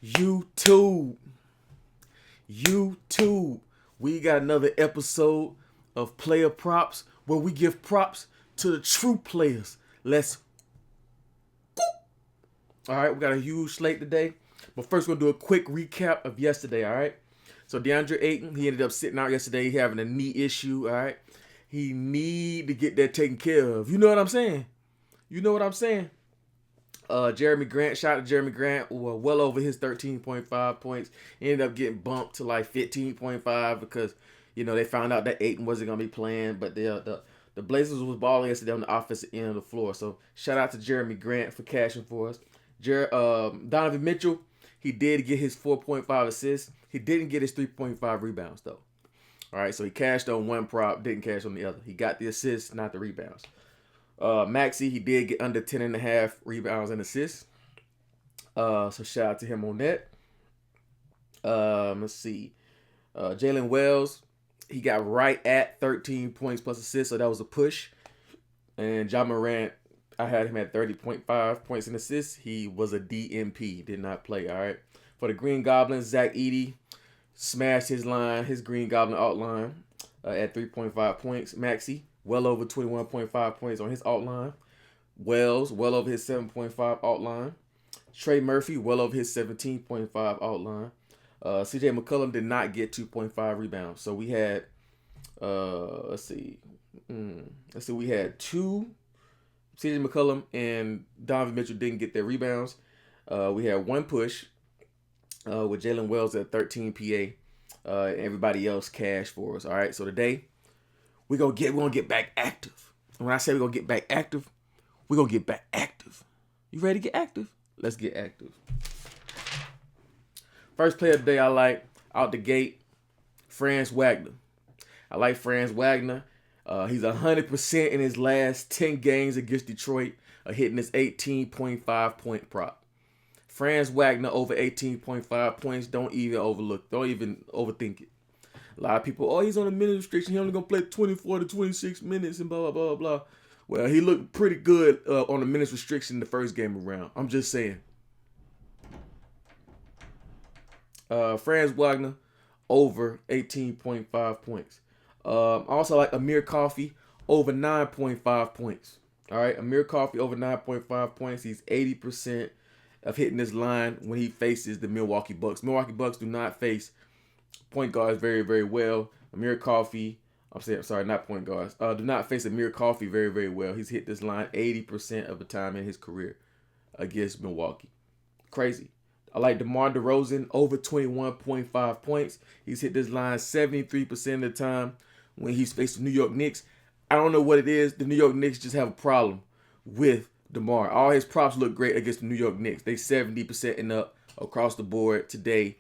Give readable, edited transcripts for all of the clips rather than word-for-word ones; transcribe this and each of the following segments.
YouTube, YouTube, we got another episode of Player Props where we give props to the true players. Let's go. All right, we got a huge slate today, but first we're gonna do a quick recap of yesterday. All right, so DeAndre Ayton, he ended up sitting out yesterday, having a knee issue. All right, he need to get that taken care of. You know what I'm saying? You know what I'm saying? Jeremy Grant, shout out to Jeremy Grant, well over his 13.5 points. He ended up getting bumped to like 15.5 because, they found out that Ayton wasn't going to be playing. But the Blazers was balling yesterday on the offensive end of the floor. So shout out to Jeremy Grant for cashing for us. Donovan Mitchell, he did get his 4.5 assists. He didn't get his 3.5 rebounds, though. All right, so he cashed on one prop, didn't cash on the other. He got the assists, not the rebounds. Maxey, he did get under 10.5 rebounds and assists. So shout out to him on that. Let's see. Jalen Wells, he got right at 13 points plus assists, so that was a push. And Ja Morant, I had him at 30.5 points and assists. He was a DMP, did not play, all right? For the Green Goblins, Zach Edey smashed his Green Goblin outline at 3.5 points. Maxey, well over 21.5 points on his outline. Wells, well over his 7.5 outline. Trey Murphy, well over his 17.5 outline. CJ McCollum did not get 2.5 rebounds. So we had, we had two. CJ McCollum and Donovan Mitchell didn't get their rebounds. We had one push with Jalen Wells at 13 PA. Everybody else cashed for us. All right, so today, we're gonna get back active. And when I say we're gonna get back active, we're gonna get back active. You ready to get active? Let's get active. First player today I like out the gate, Franz Wagner. I like Franz Wagner. He's 100% in his last 10 games against Detroit, hitting his 18.5 point prop. Franz Wagner over 18.5 points. Don't even overthink it. A lot of people, he's on a minute restriction. He only going to play 24 to 26 minutes and blah, blah, blah, blah. Well, he looked pretty good on the minutes restriction the first game around. I'm just saying. Franz Wagner over 18.5 points. Also like Amir Coffey over 9.5 points. All right, Amir Coffey over 9.5 points. He's 80% of hitting this line when he faces the Milwaukee Bucks. Milwaukee Bucks do not face point guards very, very well. Amir Coffey, not point guards. Do not face Amir Coffey very, very well. He's hit this line 80% of the time in his career against Milwaukee. Crazy. I like DeMar DeRozan over 21.5 points. He's hit this line 73% of the time when he's faced the New York Knicks. I don't know what it is. The New York Knicks just have a problem with DeMar. All his props look great against the New York Knicks. They 70% and up across the board today.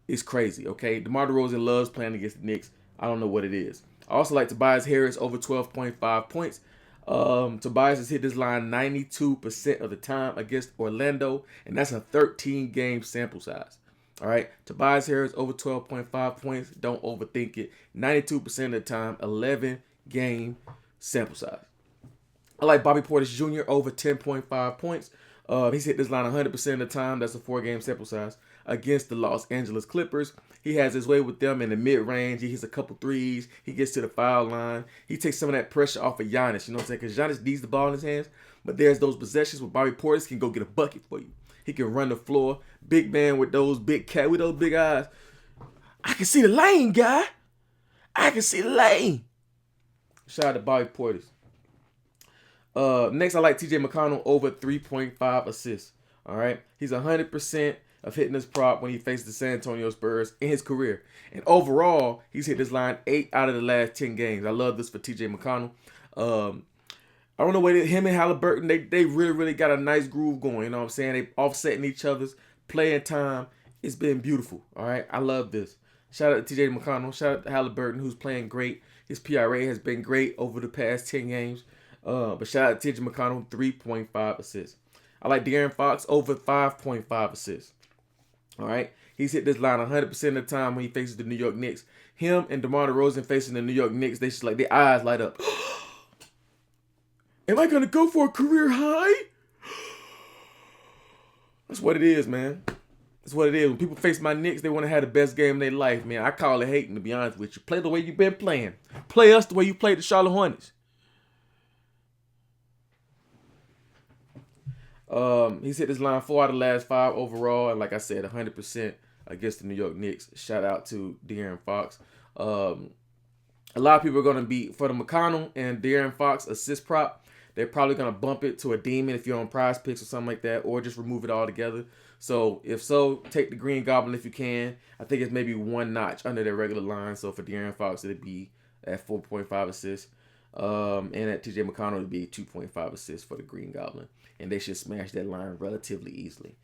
It's crazy, okay? DeMar DeRozan loves playing against the Knicks. I don't know what it is. I also like Tobias Harris over 12.5 points. Tobias has hit this line 92% of the time against Orlando, and that's a 13-game sample size. All right, Tobias Harris over 12.5 points. Don't overthink it. 92% of the time, 11-game sample size. I like Bobby Portis Jr. over 10.5 points. He's hit this line 100% of the time. That's a 4-game sample size against the Los Angeles Clippers. He has his way with them in the mid-range. He hits a couple threes. He gets to the foul line. He takes some of that pressure off of Giannis. You know what I'm saying? Because Giannis needs the ball in his hands. But there's those possessions where Bobby Portis can go get a bucket for you. He can run the floor. Big man with those big eyes. I can see the lane, guy. I can see the lane. Shout out to Bobby Portis. Next, I like TJ McConnell over 3.5 assists. All right. He's 100% of hitting this prop when he faces the San Antonio Spurs in his career. And overall, he's hit this line 8 out of the last 10 games. I love this for TJ McConnell. I don't know whether him and Halliburton, they really, really got a nice groove going. You know what I'm saying? They offsetting each other's playing time. It's been beautiful. All right. I love this. Shout out to TJ McConnell. Shout out to Halliburton, who's playing great. His PRA has been great over the past 10 games. But shout out to TJ McConnell, 3.5 assists. I like De'Aaron Fox over 5.5 assists. All right. He's hit this line 100% of the time when he faces the New York Knicks. Him and DeMar DeRozan facing the New York Knicks, they just like their eyes light up. Am I going to go for a career high? That's what it is, man. That's what it is. When people face my Knicks, they want to have the best game of their life, man. I call it hating, to be honest with you. Play the way you've been playing. Play us the way you played the Charlotte Hornets. He's hit this line 4 out of the last 5 overall, and like I said, 100% against the New York Knicks. Shout out to De'Aaron Fox. A lot of people are going to be, for the McConnell and De'Aaron Fox assist prop, they're probably going to bump it to a demon if you're on Prize Picks or something like that, or just remove it altogether. So if so, take the Green Goblin if you can. I think it's maybe one notch under their regular line. So for De'Aaron Fox, it'd be at 4.5 assists. And at TJ McConnell, it'd be 2.5 assists for the Green Goblin. And they should smash that line relatively easily.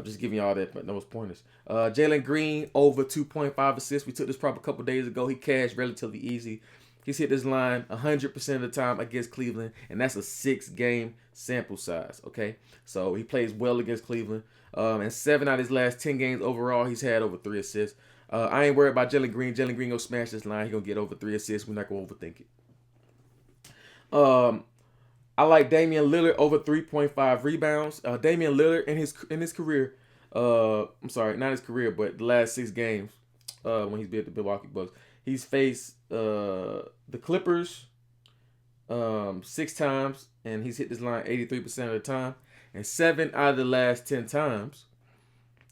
Just giving y'all those pointers. Jalen Green over 2.5 assists. We took this prop a couple days ago. He cashed relatively easy. He's hit this line 100% of the time against Cleveland, and that's a 6-game sample size, okay? So he plays well against Cleveland. And 7 out of his last 10 games overall, he's had over 3 assists. I ain't worried about Jalen Green. Jalen Green gonna smash this line. He gonna get over 3 assists. We're not gonna overthink it. I like Damian Lillard over 3.5 rebounds. Damian Lillard in his career, I'm sorry, not his career, but the last 6 games when he's been at the Milwaukee Bucks, he's faced the Clippers 6 times, and he's hit this line 83% of the time. And 7 out of the last 10 times,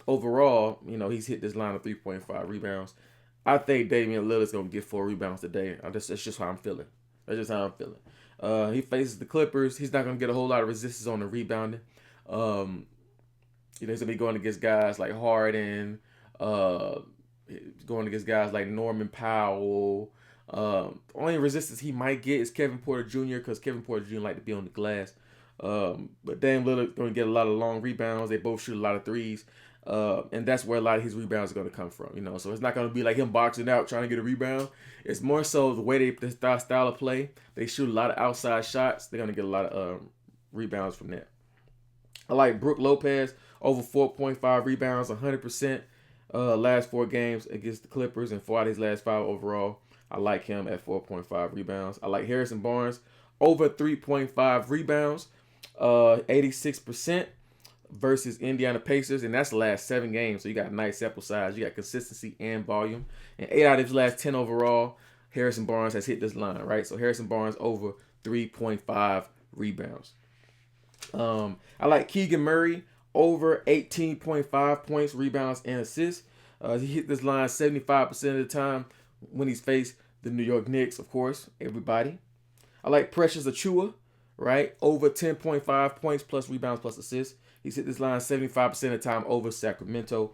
overall, he's hit this line of 3.5 rebounds. I think Damian Lillard's going to get 4 rebounds today. That's just how I'm feeling. That's just how I'm feeling. He faces the Clippers. He's not going to get a whole lot of resistance on the rebounding. He's going to be going against guys like Harden, going against guys like Norman Powell. Only resistance he might get is Kevin Porter Jr. because Kevin Porter Jr. like to be on the glass. But Dame Lillard going to get a lot of long rebounds. They both shoot a lot of threes. And that's where a lot of his rebounds are going to come from, So it's not going to be like him boxing out trying to get a rebound. It's more so the way the style of play. They shoot a lot of outside shots. They're going to get a lot of rebounds from that. I like Brook Lopez over 4.5 rebounds, 100%. Last 4 games against the Clippers and 4 out of his last 5 overall. I like him at 4.5 rebounds. I like Harrison Barnes over 3.5 rebounds, 86%. Versus Indiana Pacers, and that's the last 7 games. So you got a nice sample size. You got consistency and volume. And 8 out of his last 10 overall, Harrison Barnes has hit this line, right? So Harrison Barnes over 3.5 rebounds. I like Keegan Murray over 18.5 points, rebounds, and assists. He hit this line 75% of the time when he's faced the New York Knicks, of course, everybody. I like Precious Achiuwa, right? Over 10.5 points plus rebounds plus assists. He's hit this line 75% of the time over Sacramento.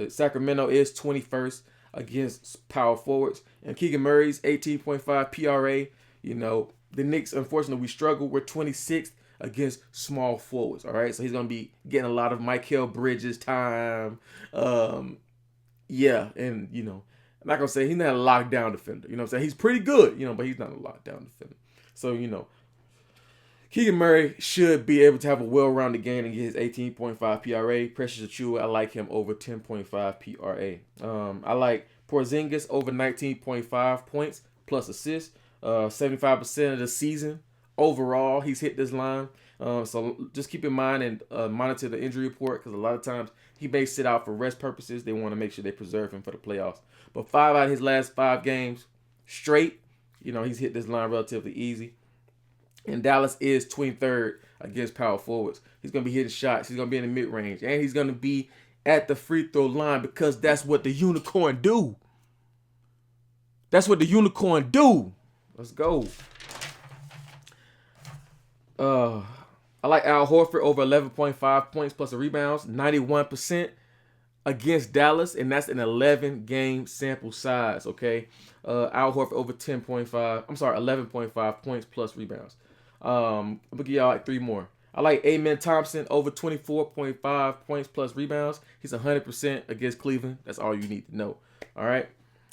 Sacramento is 21st against power forwards. And Keegan Murray's 18.5 PRA. The Knicks, unfortunately, we struggle. We're 26th against small forwards, all right? So he's going to be getting a lot of Mikal Bridges time. I'm not going to say he's not a lockdown defender. You know what I'm saying? He's pretty good, but he's not a lockdown defender. So, Keegan Murray should be able to have a well-rounded game and get his 18.5 PRA. Precious Achiuwa, I like him over 10.5 PRA. I like Porzingis over 19.5 points plus assists. 75% of the season overall, he's hit this line. So just keep in mind and monitor the injury report because a lot of times he may sit out for rest purposes. They want to make sure they preserve him for the playoffs. But 5 out of his last 5 games straight, he's hit this line relatively easy. And Dallas is 23rd against power forwards. He's going to be hitting shots. He's going to be in the mid-range. And he's going to be at the free throw line because that's what the Unicorn do. That's what the Unicorn do. Let's go. I like Al Horford over 11.5 points plus rebounds. 91% against Dallas. And that's an 11-game sample size, okay? Al Horford over 11.5 points plus rebounds. I'm going to give y'all 3 more. I like Amen Thompson over 24.5 points plus rebounds. He's 100% against Cleveland. That's all you need to know. All right.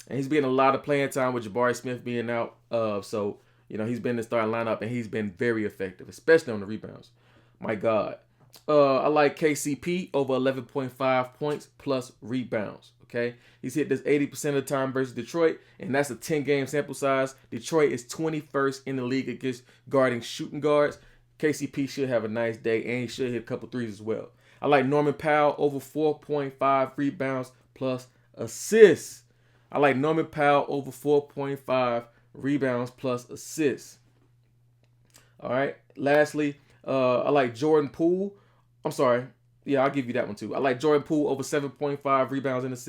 And he's getting a lot of playing time with Jabari Smith being out. So, he's been in the starting lineup and he's been very effective, especially on the rebounds. My God. I like KCP over 11.5 points plus rebounds. Okay, he's hit this 80% of the time versus Detroit, and that's a 10-game sample size. Detroit is 21st in the league against guarding shooting guards. KCP should have a nice day, and he should hit a couple threes as well. I like Norman Powell over 4.5 rebounds plus assists. I like Norman Powell over 4.5 rebounds plus assists. All right. Lastly, I like Jordan Poole. I'm sorry. Yeah, I'll give you that one too. I like Jordan Poole over 7.5 rebounds and assists.